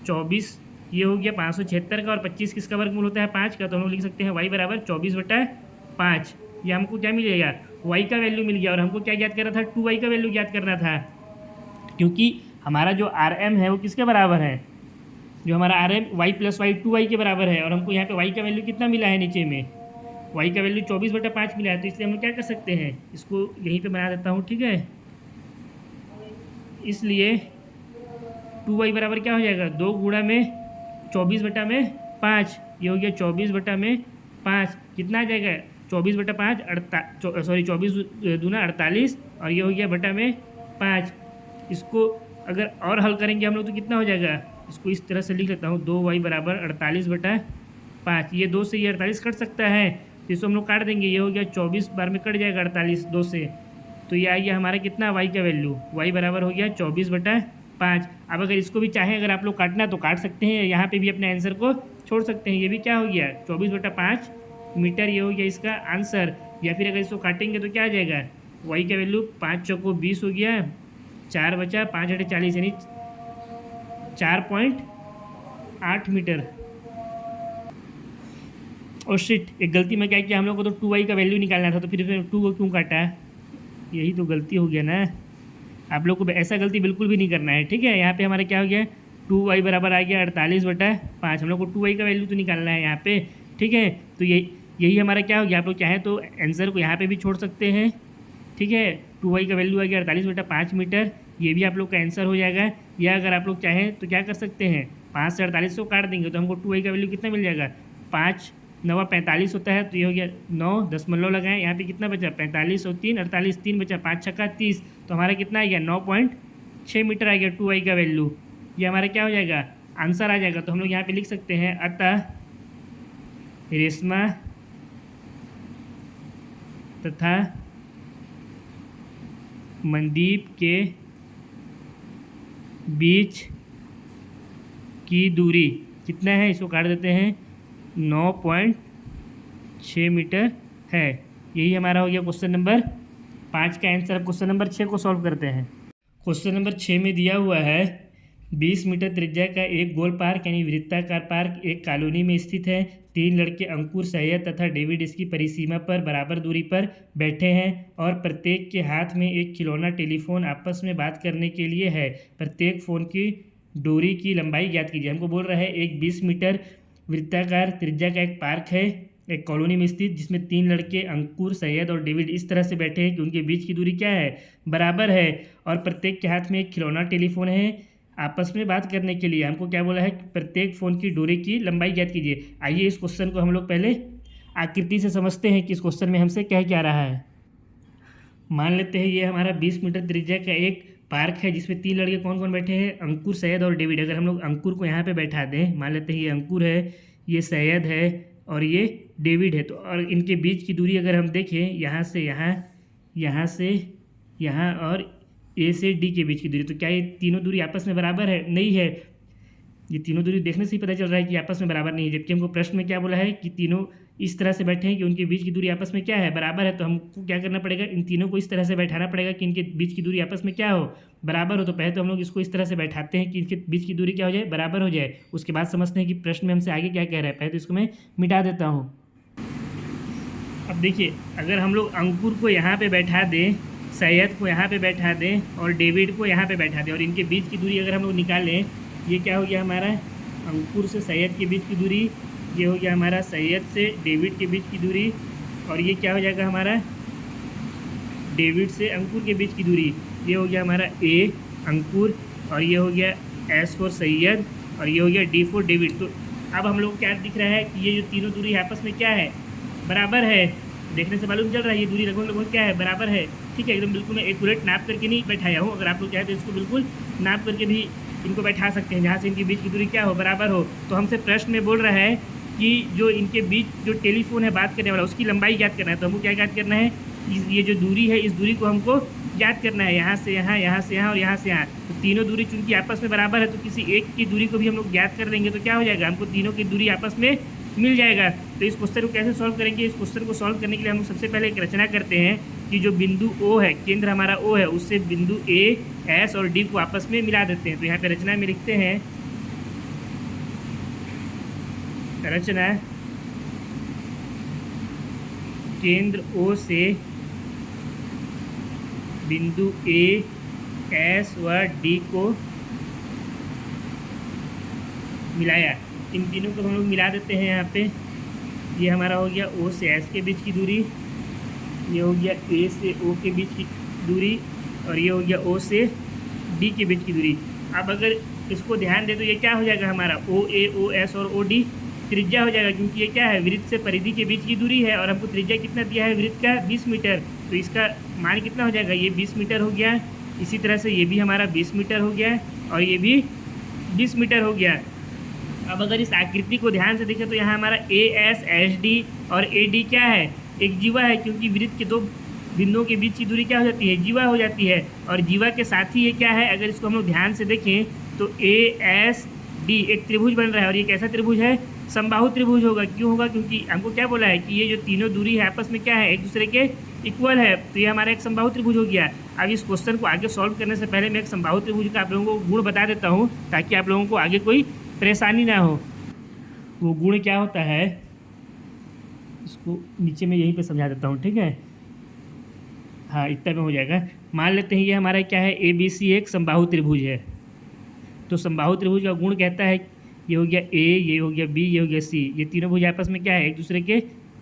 24, ये हो गया 576 का, और 25 किसका वर्गमूल होता है, 5 का। तो हम लोग लिख सकते हैं y बराबर 24/5। ये हमको क्या मिलेगा, y का वैल्यू मिल गया। और हमको क्या ज्ञात करना था, 2y का वैल्यू ज्ञात करना था, क्योंकि हमारा जो RM है वो किसके बराबर है, जो हमारा RM y + y 2y के बराबर है। और हमको यहाँ पे y का वैल्यू कितना मिला है, नीचे में y का वैल्यू 24/5 मिला है। तो इसलिए हम क्या कर सकते हैं, इसको यहीं पे बना देता हूँ, ठीक है। इसलिए 2y बराबर क्या हो जाएगा, 2 गुणा में 24/5, ये हो गया 24/5 कितना आ जाएगा, 24/5 24 दूना 48, और ये हो गया बटा में 5। इसको अगर और हल करेंगे हम लोग तो कितना हो जाएगा, इसको इस तरह से लिख लेता हूँ, 2y बराबर 48/5। ये 2 से ये 48 कट सकता है, तो इसको हम लोग काट देंगे, ये हो गया 24 बार में कट जाएगा 48 2 से। तो ये आ गया हमारा कितना, y का वैल्यू, y बराबर हो गया 24/5। अब अगर इसको भी चाहें अगर आप लोग काटना तो काट सकते हैं, यहाँ पे भी अपने आंसर को छोड़ सकते हैं। ये भी क्या हो गया 24/5 मीटर, ये हो गया इसका आंसर। या फिर अगर इसको काटेंगे तो क्या आ जाएगा, y का वैल्यू 5 चौको 20 हो गया, 4 बचा 5 × 40 यानी 4.8 मीटर। और शिट, एक गलती में क्या किया, हम लोग को तो 2y का वैल्यू निकालना था, तो फिर 2 को क्यों काटा, यही तो गलती हो गया ना। आप लोग को ऐसा गलती बिल्कुल भी नहीं करना है, ठीक है। यहाँ पे हमारा क्या हो गया, 2y बराबर आ गया 48/5। हम लोग को 2y का वैल्यू तो निकालना है यहाँ पे, ठीक है। तो यही हमारा क्या हो गया, आप लोग चाहें तो आंसर को यहाँ पे भी छोड़ सकते हैं, ठीक है। 2y का वैल्यू आ गया 48/5 मीटर, ये भी आप लोग का आंसर हो जाएगा। या अगर आप लोग चाहें तो क्या कर सकते हैं, 5 से 48 को काट देंगे तो हमको 2y का वैल्यू कितना मिल जाएगा, 5 9 45 होता है, तो ये हो गया 9 दशमलव लगाएं, यहाँ पे कितना बचा 45 और 3 48, 3 बचा 5 छक्का 30, तो हमारा कितना आ गया 9.6 मीटर आ गया 2y का वैल्यू। ये हमारा क्या हो जाएगा, आंसर आ जाएगा। तो हम लोग यहाँ पे लिख सकते हैं, अतः रेशमा तथा मनदीप के बीच की दूरी कितना है, इसको काट देते हैं, 9.6 मीटर है। यही हमारा हो गया क्वेश्चन नंबर 5 का आंसर। अब क्वेश्चन नंबर 6 को सॉल्व करते हैं। क्वेश्चन नंबर 6 में दिया हुआ है 20 मीटर त्रिज्या का एक गोल पार्क यानी वृत्ताकार पार्क एक कॉलोनी में स्थित है। 3 लड़के अंकुर, सैयद तथा डेविड इसकी परिसीमा पर बराबर दूरी पर बैठे हैं और प्रत्येक के हाथ में एक खिलौना टेलीफोन आपस में बात करने के लिए है। प्रत्येक फ़ोन की डोरी की लंबाई ज्ञात कीजिए। हमको बोल रहा है एक 20 मीटर वृत्ताकार त्रिज्या का एक पार्क है एक कॉलोनी में स्थित, जिसमें 3 लड़के अंकुर, सैयद और डेविड इस तरह से बैठे हैं कि उनके बीच की दूरी क्या है, बराबर है, और प्रत्येक के हाथ में एक खिलौना टेलीफोन है आपस में बात करने के लिए। हमको क्या बोला है कि प्रत्येक फ़ोन की डोरी की लंबाई ज्ञात कीजिए। आइए इस क्वेश्चन को हम लोग पहले आकृति से समझते हैं कि इस क्वेश्चन में हमसे क्या रहा है। मान लेते हैं ये हमारा 20 मीटर त्रिज्या का एक पार्क है जिसमें 3 लड़के कौन कौन बैठे हैं, अंकुर, सैयद और डेविड। अगर हम लोग अंकुर को यहाँ पे बैठा दें, मान लेते हैं ये अंकुर है, ये सैयद है और ये डेविड है, तो और इनके बीच की दूरी अगर हम देखें, यहाँ से यहाँ, यहाँ से यहाँ और ए से डी के बीच की दूरी, तो क्या ये तीनों दूरी आपस में बराबर है, नहीं है। ये तीनों दूरी देखने से ही पता चल रहा है कि आपस में बराबर नहीं है, जबकि हमको प्रश्न में क्या बोला है कि तीनों इस तरह से बैठे हैं कि उनके बीच की दूरी आपस में क्या है, बराबर है। तो हमको क्या करना पड़ेगा, इन तीनों को इस तरह से बैठाना पड़ेगा कि इनके बीच की दूरी आपस में क्या हो, बराबर हो। तो पहले तो हम लोग इसको इस तरह से बैठाते हैं कि इनके बीच की दूरी क्या हो जाए, बराबर हो जाए। उसके बाद समझते हैं कि प्रश्न में हमसे आगे क्या कह रहा है। पहले तो इसको मैं मिटा देता हूँ। अब देखिए, अगर हम लोग अंकुर को यहाँ पर बैठा दें, सैयद को यहाँ पे बैठा दें और डेविड को यहाँ पे बैठा दें और इनके बीच की दूरी अगर हम लोग निकालें, ये क्या हो गया हमारा, अंकुर से सैयद के बीच की दूरी, ये हो गया हमारा सैयद से डेविड के बीच की दूरी, और ये क्या हो जाएगा हमारा, डेविड से अंकुर के बीच की दूरी, ये हो गया हमारा ए अंकुर, और ये हो गया एस फॉर सैयद, और ये हो गया डी फॉर डेविड। तो अब हम लोग क्या दिख रहा है कि ये जो तीनों दूरी आपस में क्या है, बराबर है। देखने से मालूम चल रहा है ये दूरी लगभग क्या है, बराबर है, ठीक है। एकदम बिल्कुल मैं एक्यूरेट नाप करके नहीं बैठाया हूँ। अगर आप लोग चाहें तो इसको बिल्कुल नाप करके भी इनको बैठा सकते हैं, जहाँ से इनके बीच की दूरी क्या हो, बराबर हो। तो हमसे प्रश्न में बोल रहा है कि जो इनके बीच जो टेलीफोन है बात करने वाला, उसकी लंबाई ज्ञात करना है। तो हमको क्या ज्ञात करना है, ये जो दूरी है इस दूरी को हमको ज्ञात करना है, यहाँ से यहाँ, यहाँ से यहाँ और यहाँ से यहाँ। तो तीनों दूरी चूंकि आपस में बराबर है, तो किसी एक की दूरी को भी हम लोग ज्ञात कर देंगे तो क्या हो जाएगा, हमको तीनों की दूरी आपस में मिल जाएगा। तो इस क्वेश्चन को कैसे सॉल्व करेंगे, इस क्वेश्चन को सॉल्व करने के लिए हम सबसे पहले एक रचना करते हैं कि जो बिंदु O है, केंद्र हमारा O है, उससे बिंदु A, S और D को आपस में मिला देते हैं। तो यहाँ पे रचना में लिखते हैं, रचना केंद्र O से बिंदु A, S व D को मिलाया। इन तीनों को हम लोग मिला देते हैं। यहाँ पे ये हमारा हो गया O से S के बीच की दूरी, ये हो गया A से O के बीच की दूरी, और ये हो गया O से D के बीच की दूरी। अब अगर इसको ध्यान दे तो ये क्या हो जाएगा हमारा, OA, OS और OD त्रिज्या हो जाएगा, क्योंकि ये क्या है, वृत्त से परिधि के बीच की दूरी है और हमको त्रिज्या कितना दिया है वृत्त का, 20 मीटर। तो इसका मान कितना हो जाएगा, ये 20 मीटर हो गया। इसी तरह से ये भी हमारा 20 मीटर हो गया और ये भी 20 मीटर हो गया। अब अगर इस आकृति को ध्यान से देखें तो यहाँ हमारा AS, SD और AD क्या है, एक जीवा है, क्योंकि वृत्त के दो बिंदुओं के बीच की दूरी क्या हो जाती है, जीवा हो जाती है। और जीवा के साथ ही ये क्या है, अगर इसको हम लोग ध्यान से देखें तो ASD एक त्रिभुज बन रहा है, और ये कैसा त्रिभुज है, समबाहु त्रिभुज होगा। क्यों होगा, क्योंकि हमको क्या बोला है कि ये जो तीनों दूरी है आपस में क्या है, एक दूसरे के इक्वल है। तो ये हमारा एक समबाहु त्रिभुज हो गया। अब इस क्वेश्चन को आगे सॉल्व करने से पहले मैं एक समबाहु त्रिभुज का आप लोगों को गुण बता देता हूँ, ताकि आप लोगों को आगे कोई परेशानी ना हो। वो गुण क्या होता है, इसको नीचे में यहीं पे समझा देता हूँ, ठीक है। हाँ, इतना में हो जाएगा। मान लेते हैं ये हमारा क्या है, ABC एक समबाहु त्रिभुज है। तो समबाहु त्रिभुज का गुण कहता है, ये हो गया ए, ये हो गया बी, ये हो गया सी, ये तीनों भुजा आपस में क्या है, एक दूसरे के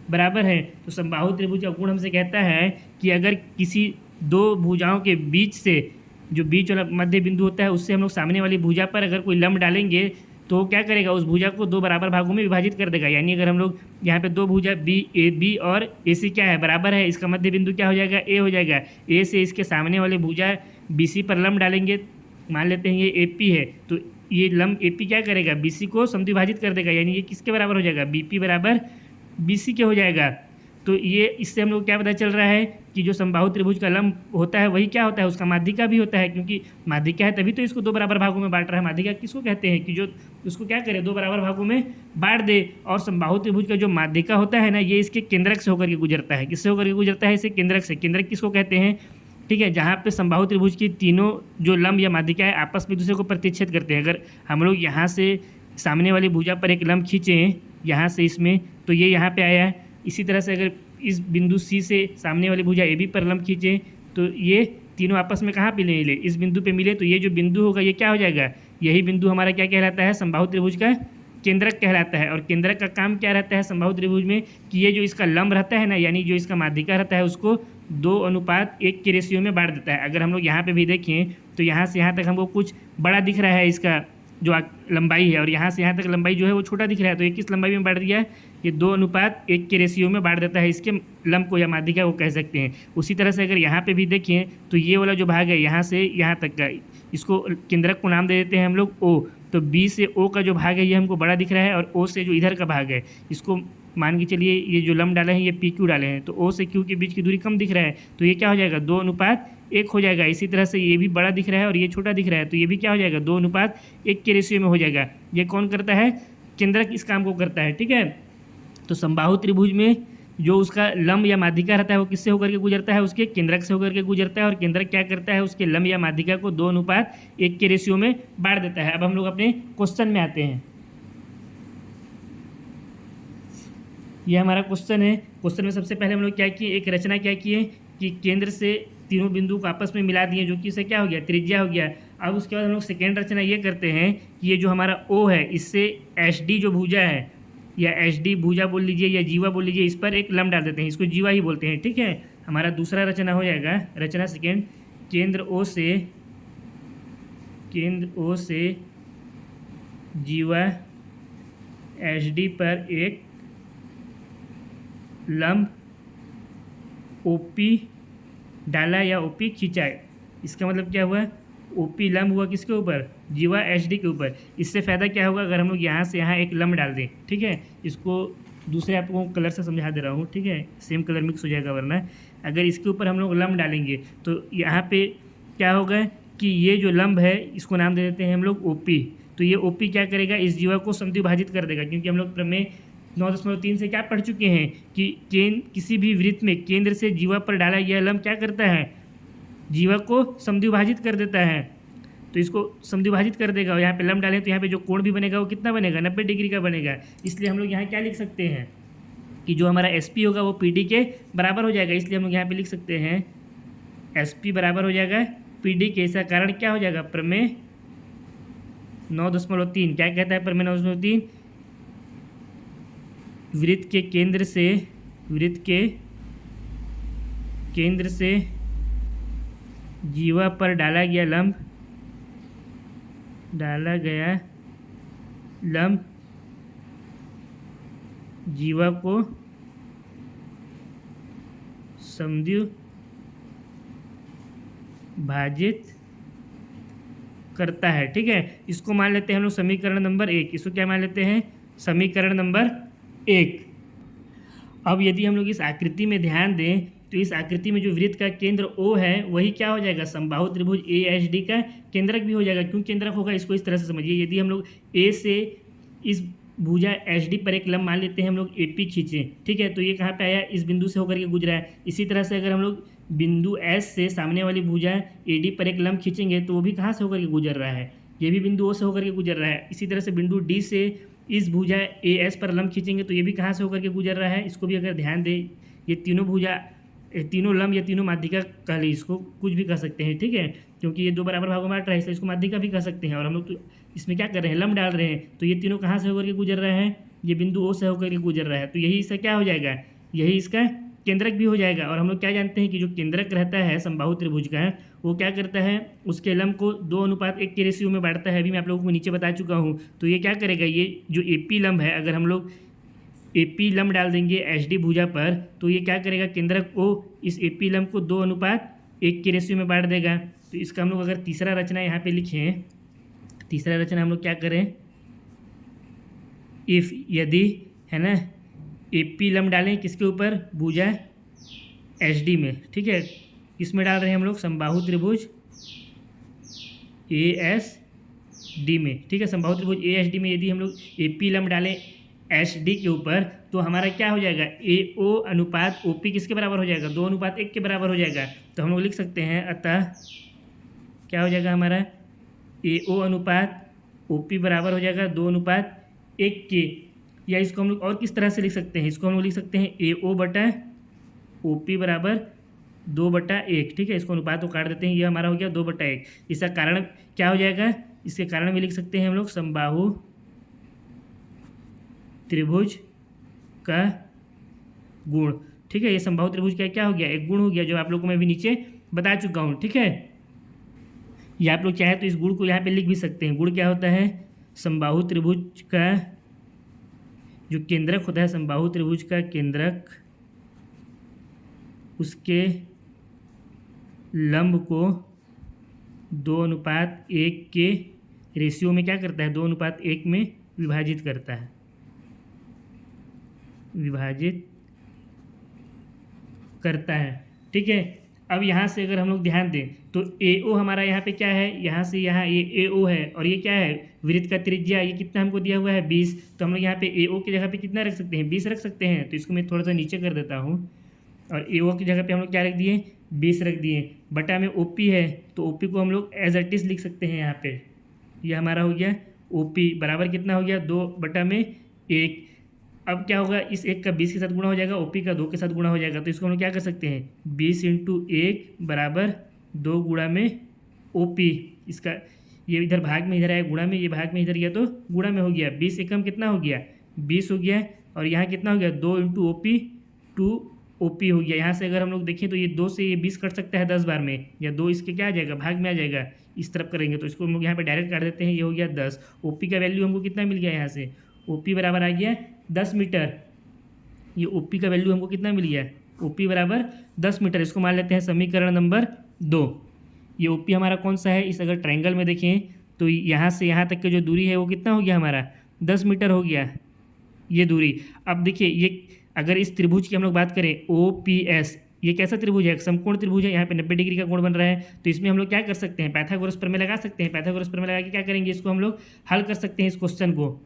बराबर है। तो समबाहु त्रिभुज का गुण हमसे कहता है कि अगर किसी दो भुजाओं के बीच से जो बीच वाला मध्य बिंदु होता है उससे हम लोग सामने वाली भुजा पर अगर कोई लंब डालेंगे तो वो क्या करेगा, उस भुजा को दो बराबर भागों में विभाजित कर देगा। यानी अगर हम लोग यहाँ पे दो भुजा बी और ए सी क्या है, बराबर है, इसका मध्य बिंदु क्या हो जाएगा, ए हो जाएगा। ए से इसके सामने वाले भुजा बी सी पर लंब डालेंगे, मान लेते हैं ये ए पी है, तो ये लंब ए पी क्या करेगा, बी सी को समद्विभाजित कर देगा। यानी ये किसके बराबर हो जाएगा, बी पी बराबर बी सी के हो जाएगा। तो ये इससे हम लोग क्या पता चल रहा है कि जो समबाहु त्रिभुज का लंब होता है वही क्या होता है, उसका माध्यिका भी होता है, क्योंकि माध्यिका है तभी तो इसको दो बराबर भागों में बांट रहा है। माध्यिका किसको कहते हैं कि जो उसको क्या करे, दो बराबर भागों में बांट दे। और समबाहु त्रिभुज का जो माध्यिका होता है ना, ये इसके केंद्रक से होकर के गुजरता है। किससे होकर के गुजरता है, इसे केंद्रक से। केंद्रक किसको कहते हैं, ठीक है, जहाँ पे समबाहु त्रिभुज की तीनों जो लंब या माध्यिका है आपस में दूसरे को प्रतिच्छेद करते हैं। अगर हम लोग यहाँ से सामने वाली भुजा पर एक लंब खींचें यहाँ से इसमें, तो ये यहाँ पे आया है। इसी तरह से अगर इस बिंदु सी से सामने वाली भुजा ए बी पर लंब खींचें तो ये तीनों आपस में कहाँ पे मिले, इस बिंदु पे मिले। तो ये जो बिंदु होगा ये क्या हो जाएगा, यही बिंदु हमारा क्या कहलाता है, समबाहु त्रिभुज का केंद्रक कहलाता है। और केंद्रक का काम क्या रहता है समबाहु त्रिभुज में, कि ये जो इसका लंब रहता है ना, यानी जो इसका माध्यिका रहता है, उसको 2:1 के रेशियो में बांट देता है। अगर हम लोग यहाँ पे भी देखें तो यहाँ से यहाँ तक हमको कुछ बड़ा दिख रहा है इसका जो लंबाई है, और यहाँ से यहाँ तक लंबाई जो है वो छोटा दिख रहा है। तो ये किस लंबाई में बांट दिया है, ये 2:1 के रेशियो में बांट देता है इसके लंब को या माध्यिका को कह सकते हैं। उसी तरह से अगर यहाँ पे भी देखें तो ये वाला जो भाग है यहाँ से यहाँ तक का, इसको केंद्रक को नाम दे देते हैं हम लोग ओ। तो बी से ओ का जो भाग है ये हमको बड़ा दिख रहा है, और ओ से जो इधर का भाग है इसको मान के चलिए ये जो लंब डाले हैं ये पी क्यू डाले हैं, तो ओ से क्यू के बीच की दूरी कम दिख रहा है, तो ये क्या हो जाएगा, 2:1 हो जाएगा। इसी तरह से ये भी बड़ा दिख रहा है और ये छोटा दिख रहा है, तो ये भी क्या हो जाएगा, 2:1 के रेशियो में हो जाएगा। ये कौन करता है, केंद्रक इस काम को करता है, ठीक है। तो समबाहु त्रिभुज में जो उसका लंब या माध्यिका रहता है वो किससे होकर के गुजरता है, उसके केंद्रक से होकर के गुजरता है। और केंद्रक क्या करता है, उसके लंब या माध्यिका को 2:1 के रेशियो में बांट देता है। अब हम लोग अपने क्वेश्चन में आते हैं। ये हमारा क्वेश्चन है। क्वेश्चन में सबसे पहले हम लोग क्या किए, एक रचना क्या किए कि केंद्र से तीनों बिंदु को आपस में मिला दिए, जो कि इसे क्या हो गया, त्रिज्या हो गया। अब उसके बाद हम लोग सेकेंड रचना ये करते हैं कि ये जो हमारा ओ है इससे एच डी जो भुजा है, या एच डी भुजा बोल लीजिए या जीवा बोल लीजिए, इस पर एक लंब डाल देते हैं, इसको जीवा ही बोलते हैं, ठीक है। हमारा दूसरा रचना हो जाएगा, रचना सेकेंड, केंद्र ओ से जीवा एच डी पर एक लंब ओपी डाला या ओपी खींचा है। इसका मतलब क्या हुआ, ओपी लंब हुआ किसके ऊपर, जीवा एच डी के ऊपर। इससे फ़ायदा क्या होगा, अगर हम लोग यहाँ से यहाँ एक लंब डाल दें, ठीक है। इसको दूसरे आपको कलर से समझा दे रहा हूँ, ठीक है, सेम कलर मिक्स हो जाएगा, वरना अगर इसके ऊपर हम लोग लंब डालेंगे तो यहाँ पे क्या होगा कि ये जो लंब है इसको नाम दे देते हैं हम लोग ओपी। तो ये ओपी क्या करेगा, इस जीवा को समद्विभाजित कर देगा, क्योंकि हम लोग प्रमेय 9.3 से क्या पढ़ चुके हैं कि किसी भी वृत्त में केंद्र से जीवा पर डाला गया लंब क्या करता है, जीवा को समद्विभाजित कर देता है। तो इसको समद्विभाजित कर देगा, और यहाँ पे लंब डालें तो यहाँ पे जो कोण भी बनेगा वो कितना बनेगा, 90 डिग्री का बनेगा। इसलिए हम लोग यहाँ क्या लिख सकते हैं कि जो हमारा एस पी होगा वो पी डी के बराबर हो जाएगा। इसलिए हम लोग यहाँ पे लिख सकते हैं एस पी बराबर हो जाएगा पी डी के। इसका कारण क्या हो जाएगा, प्रमेय 9.3 क्या कहता है, प्रमेय 9.3 वृत्त के केंद्र से जीवा पर डाला गया लंब जीवा को समद्विभाजित करता है, ठीक है। इसको मान लेते हैं हम लोग समीकरण नंबर 1। इसको क्या मान लेते हैं, समीकरण नंबर 1। अब यदि हम लोग इस आकृति में ध्यान दें तो इस आकृति में जो वृत्त का केंद्र O है वही क्या हो जाएगा, समबाहु त्रिभुज ए एच डी का केंद्रक भी हो जाएगा। क्यों केंद्रक होगा, इसको इस तरह से समझिए। यदि हम लोग A से इस भुजा एच डी पर एक लंब मान लेते हैं हम लोग ए पी खींचें, ठीक है, तो ये कहाँ पे आया, इस बिंदु से होकर के गुजरा है। इसी तरह से अगर हम लोग बिंदु S से सामने वाली भुजा ए डी पर एक लंब खींचेंगे तो वो भी कहाँ से होकर के गुजर रहा है, ये भी बिंदु O से होकर के गुजर रहा है। इसी तरह से बिंदु D से इस भुजा ए एस पर लंब खींचेंगे तो ये भी कहाँ से होकर के गुजर रहा है। इसको भी अगर ध्यान दें, ये तीनों भुजा तीनों लंब या तीनों माध्यिका कह ली, इसको कुछ भी कह सकते हैं, ठीक है, क्योंकि ये दो बराबर भागों में बांट रहा है इसलिए इसको माध्यिका भी कह सकते हैं। और हम लोग तो इसमें क्या कर रहे हैं, लंब डाल रहे हैं, तो ये तीनों कहाँ से होकर के गुजर रहे हैं, ये बिंदु ओ से होकर के गुजर रहा है, तो यही इसका क्या हो जाएगा, यही इसका केंद्रक भी हो जाएगा। और हम लोग क्या जानते हैं कि जो केंद्रक रहता है समबाहु त्रिभुज का है, वो क्या करता है, उसके लंब को 2:1 के रेशियो में बांटता है, अभी मैं आप लोगों को नीचे बता चुका हूँ। तो ये क्या करेगा, ये जो एपी लंब है, अगर हम लोग एपी लंब डाल देंगे एचडी भुजा पर, तो ये क्या करेगा, केंद्रक को इस एपी लंब को 2:1 के रेशियो में बांट देगा। तो इसका हम लोग अगर तीसरा रचना यहाँ पे लिखें, तीसरा रचना हम लोग क्या करें, इफ़ यदि है ना एपी लंब डालें किसके ऊपर, भुजा एचडी में, ठीक है, इसमें डाल रहे हैं हम लोग समबाहु त्रिभुज एएसडी में, ठीक है, समबाहु त्रिभुज एएसडी में यदि हम लोग एपी लंब डालें एच डी के ऊपर, तो हमारा क्या हो जाएगा, ए ओ अनुपात ओ पी किसके बराबर हो जाएगा, 2:1 के बराबर हो जाएगा। तो हम लोग लिख सकते हैं, अतः क्या हो जाएगा हमारा, ए ओ अनुपात ओ पी बराबर हो जाएगा 2:1 के। या इसको हम लोग और किस तरह से लिख सकते हैं, इसको हम लोग लिख सकते हैं ए ओ बटा ओ पी बराबर 2/1, ठीक है, इसको अनुपात को काट देते हैं, ये हमारा हो गया 2/1। इसका कारण क्या हो जाएगा, इसके कारण भी लिख सकते हैं हम लोग समबाहु त्रिभुज का गुण, ठीक है, ये समबाहु त्रिभुज का क्या हो गया, एक गुण हो गया, जो आप लोगों को मैं भी नीचे बता चुका हूँ, ठीक है। या आप लोग चाहे तो इस गुण को यहाँ पे लिख भी सकते हैं। गुण क्या होता है, समबाहु त्रिभुज का जो केंद्रक होता है, समबाहु त्रिभुज का केंद्रक उसके लंब को 2:1 के रेशियो में क्या करता है, 2:1 में विभाजित करता है, विभाजित करता है, ठीक है। अब यहाँ से अगर हम लोग ध्यान दें तो ए ओ हमारा यहाँ पे क्या है, यहाँ से यहाँ ये ए ओ है, और ये क्या है, वृत्त का त्रिज्या, ये कितना हमको दिया हुआ है 20। तो हम लोग यहाँ पे ए ओ की जगह पे कितना रख सकते हैं, 20 रख सकते हैं। तो इसको मैं थोड़ा सा नीचे कर देता हूँ, और ए ओ की जगह पे हम लोग क्या रख दिए, 20 रख दिए। बटा में ओ पी है, तो ओ पी को हम लोग एज इट इज लिख सकते हैं यहाँ पे, ये हमारा हो गया ओ पी बराबर कितना हो गया, 2/1। अब क्या होगा, इस 1 का 20 के साथ गुणा हो जाएगा, ओपी का 2 के साथ गुणा हो जाएगा। तो इसको हम लोग क्या कर सकते हैं, 20 × 1 बराबर 2 गुणा में ओपी, इसका ये इधर भाग में इधर आया गुणा में, ये भाग में इधर गया तो गुणा में हो गया। 20 एकम कितना हो गया, 20 हो गया, और यहाँ कितना हो गया, 2 × ओपी 2 ओपी हो गया। यहाँ से अगर हम लोग देखें तो ये 2 से ये 20 कट सकता है 10 बार में, या 2 इसके क्या आ जाएगा, भाग में आ जाएगा। इस तरफ करेंगे तो इसको हम लोग यहाँ पे डायरेक्ट काट देते हैं, ये हो गया 10। ओपी का वैल्यू हमको कितना मिल गया, यहाँ से ओपी बराबर आ गया 10 मीटर। ये ओपी का वैल्यू हमको कितना मिल गया, ओपी बराबर 10 मीटर। इसको मान लेते हैं समीकरण नंबर 2। ये ओपी हमारा कौन सा है, इस अगर ट्रायंगल में देखें तो यहाँ से यहाँ तक की जो दूरी है वो कितना हो गया हमारा, 10 मीटर हो गया ये दूरी। अब देखिए, ये अगर इस त्रिभुज की हम लोग बात करें ओ पी एस, ये कैसा त्रिभुज है, समकोण त्रिभुज है, यहाँ पे 90 डिग्री का कोण बन रहा है। तो इसमें हम लोग क्या कर सकते हैं, पाइथागोरस प्रमेय लगा सकते हैं। पाइथागोरस प्रमेय लगा के क्या करेंगे, इसको हम लोग हल कर सकते हैं इस क्वेश्चन को।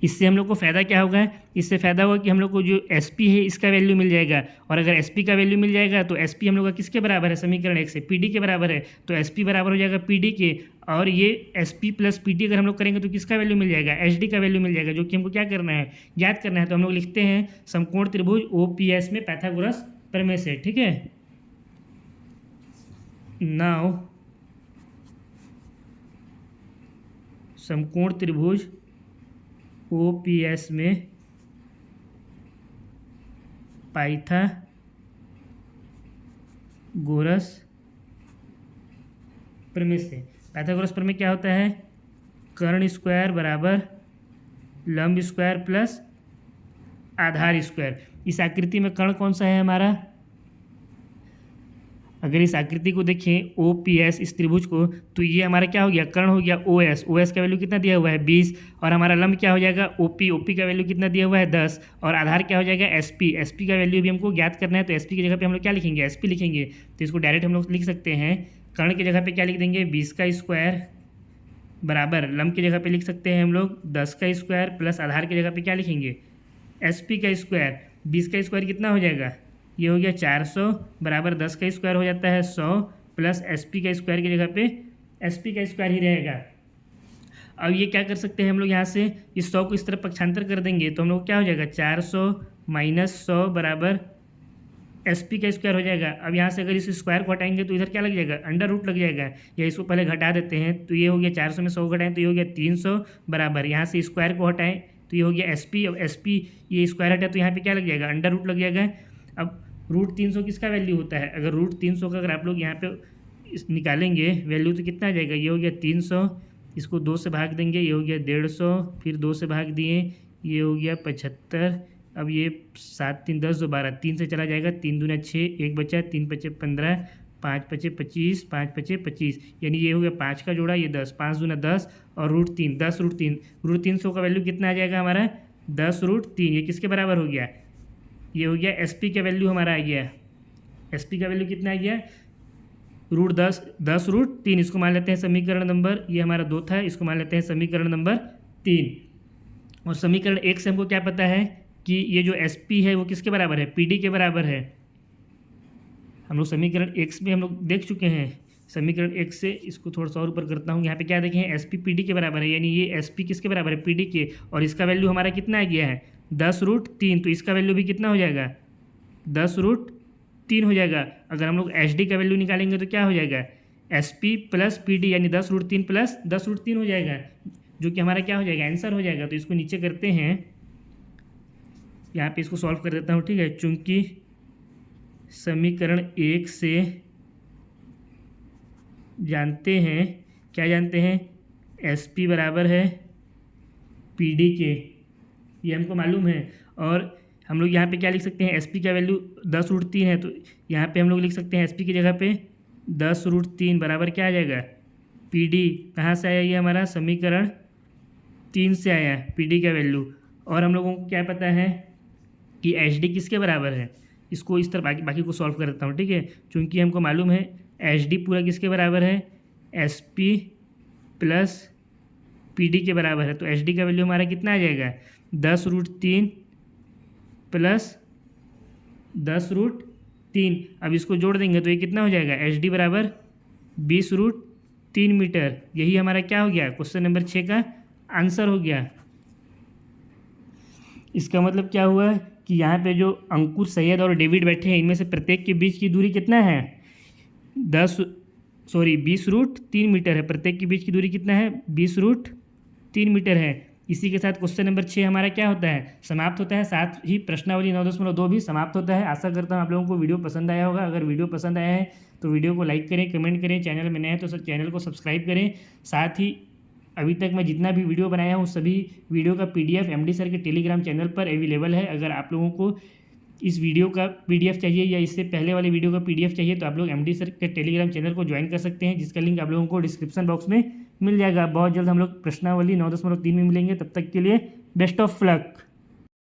इससे हम लोग को फ़ायदा क्या होगा, इससे फ़ायदा होगा कि हम लोग को जो एस पी है इसका वैल्यू मिल जाएगा, और अगर एस पी का वैल्यू मिल जाएगा तो एस पी हम लोग का किसके बराबर है, समीकरण 1 से पी डी के बराबर है। तो एस पी बराबर हो जाएगा पी डी के, और ये S P plus P D अगर हम लोग करेंगे तो किसका वैल्यू मिल जाएगा, एच डी का वैल्यू मिल जाएगा, जो कि हमको क्या करना है, याद करना है। तो हम लोग लिखते हैं समकोण त्रिभुज ओ पी एस में पाइथागोरस प्रमेय से, ठीक है। नाउ समकोण त्रिभुज ओ पी एस में पाइथागोरस प्रमेय से, पाइथागोरस प्रमेय क्या होता है, कर्ण स्क्वायर बराबर लंब स्क्वायर प्लस आधार स्क्वायर। इस आकृति में कर्ण कौन सा है हमारा, अगर इस आकृति को देखें ओ पी एस इस त्रिभुज को, तो ये हमारा क्या हो गया, कर्ण हो गया ओ एस। ओ एस का वैल्यू कितना दिया हुआ है 20, और हमारा लंब क्या हो जाएगा ओ पी। ओ पी का वैल्यू कितना दिया हुआ है 10, और आधार क्या हो जाएगा एस पी। एस पी का वैल्यू भी हमको ज्ञात करना है, तो एस पी की जगह पे हम लोग क्या लिखेंगे, एस पी लिखेंगे। तो इसको डायरेक्ट हम लोग लिख सकते हैं, कर्ण की जगह पे क्या लिख देंगे, 20 का स्क्वायर बराबर लंब की जगह पे लिख सकते हैं हम लोग 10 का स्क्वायर, प्लस आधार की जगह पे क्या लिखेंगे, एस पी का स्क्वायर। 20 का स्क्वायर कितना हो जाएगा, ये हो गया 400 बराबर 10 का स्क्वायर हो जाता है 100, प्लस एस पी का स्क्वायर की जगह पे एस पी का स्क्वायर ही रहेगा। अब ये क्या कर सकते हैं हम लोग, यहाँ से इस 100 को इस तरफ पक्षांतर कर देंगे, तो हम लोग क्या हो जाएगा 400 - 100 बराबर SP का स्क्वायर हो जाएगा। अब यहाँ से अगर इस स्क्वायर को हटाएंगे तो इधर क्या लग जाएगा, अंडर रूट लग जाएगा, या इसको पहले घटा देते हैं तो ये हो गया 400 में 100 घटाएं तो ये हो गया 300 बराबर, यहाँ से स्क्वायर को हटाएं तो ये हो गया SP। अब SP ये स्क्वायर हटा तो यहाँ पे क्या लग जाएगा, अंडर रूट लग जाएगा। अब रूट 300 किसका वैल्यू होता है, अगर रूट 300 का अगर आप लोग यहाँ पे निकालेंगे वैल्यू तो कितना आ जाएगा, ये हो गया 300, इसको 2 से भाग देंगे, ये हो गया 150, फिर 2 से भाग दिए, ये हो गया 75। अब ये 7 3 10 2 12, 3 से चला जाएगा, 3 दूना 6, 1 बचा, 3 पचे 15, 5 पचे 25, 5 पचे 25, यानी ये हो गया 5 का जोड़ा, ये 10, 5 दूना 10 और रूट 3, 10 रूट 3, रूट 300 का वैल्यू कितना आ जाएगा हमारा 10 रूट 3, ये किसके बराबर हो गया, ये हो गया SP का वैल्यू हमारा आ गया। SP का वैल्यू कितना आ गया, रूट 10 रूट 3, इसको मान लेते हैं समीकरण नंबर, ये हमारा 2 था, इसको मान लेते हैं समीकरण नंबर 3। और समीकरण 1 से हमको क्या पता है कि ये जो SP है वो किसके बराबर है, PD के बराबर है। हम लोग समीकरण 1 में हम लोग देख चुके हैं। समीकरण 1 से इसको थोड़ा सा और ऊपर करता हूँ, यहाँ पे क्या देखें SP PD के बराबर है, यानी ये SP किसके बराबर है, PD के, और इसका वैल्यू हमारा कितना आ गया है 10 रूट 3, तो इसका वैल्यू भी कितना हो जाएगा 10 रूट 3 हो जाएगा। अगर हम लोग SD का वैल्यू निकालेंगे तो क्या हो जाएगा SP प्लस PD, यानी 10 रूट 3 प्लस 10 रूट 3 हो जाएगा, जो कि हमारा क्या हो जाएगा आंसर हो जाएगा। तो इसको नीचे करते हैं, यहाँ पे इसको सॉल्व कर देता हूँ, ठीक है। चूंकि समीकरण 1 से जानते हैं, क्या जानते हैं, SP बराबर है PD के, ये हमको मालूम है। और हम लोग यहाँ पे क्या लिख सकते हैं, SP का वैल्यू 10 रूट 3 है, तो यहाँ पे हम लोग लिख सकते हैं SP की जगह पे 10 रूट 3 बराबर क्या आ जाएगा PD, कहाँ से आया ये हमारा समीकरण 3 से आया PD का वैल्यू। और हम लोगों को क्या पता है कि HD किसके बराबर है, इसको इस तरह बाकी को सॉल्व कर देता हूँ, ठीक है। चूँकि हमको मालूम है HD पूरा किसके बराबर है, SP प्लस PD के बराबर है, तो HD का वैल्यू हमारा कितना आ जाएगा 10 रूट 3 प्लस 10 रूट 3। अब इसको जोड़ देंगे तो ये कितना हो जाएगा, HD बराबर 20 रूट 3 मीटर। यही हमारा क्या हो गया, क्वेश्चन नंबर 6 का आंसर हो गया। इसका मतलब क्या हुआ कि यहाँ पे जो अंकुर, सैयद और डेविड बैठे हैं, इनमें से प्रत्येक के बीच की दूरी कितना है 20 रूट 3 मीटर है। प्रत्येक के बीच की दूरी कितना है 20 रूट 3 मीटर है। इसी के साथ क्वेश्चन नंबर 6 हमारा क्या होता है, समाप्त होता है। साथ ही प्रश्नावली 9.2 भी समाप्त होता है। आशा करता हूँ आप लोगों को वीडियो पसंद आया होगा। अगर वीडियो पसंद आया है तो वीडियो को लाइक करें, कमेंट करें, चैनल में नए हैं तो चैनल को सब्सक्राइब करें। साथ ही अभी तक मैं जितना भी वीडियो बनाया हूँ सभी वीडियो का PDF MD सर के टेलीग्राम चैनल पर अवेलेबल है। अगर आप लोगों को इस वीडियो का PDF चाहिए या इससे पहले वाले वीडियो का PDF चाहिए तो आप लोग MD सर के टेलीग्राम चैनल को ज्वाइन कर सकते हैं, जिसका लिंक आप लोगों को डिस्क्रिप्शन बॉक्स में मिल जाएगा। बहुत जल्द हम लोग प्रश्नावली 9.3 में मिलेंगे, तब तक के लिए बेस्ट ऑफ लक।